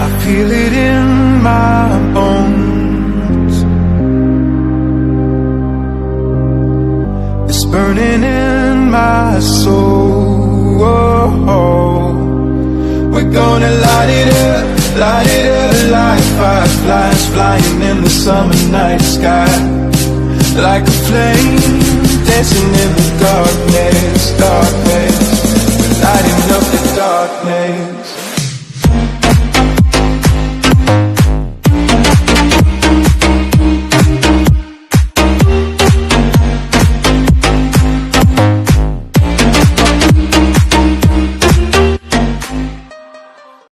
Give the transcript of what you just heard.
I feel it in my bones. It's burning in my soul. We're gonna light it up like fireflies flying in the summer night sky. Like a flame dancing in the darkness, darkness, lighting up the darkness.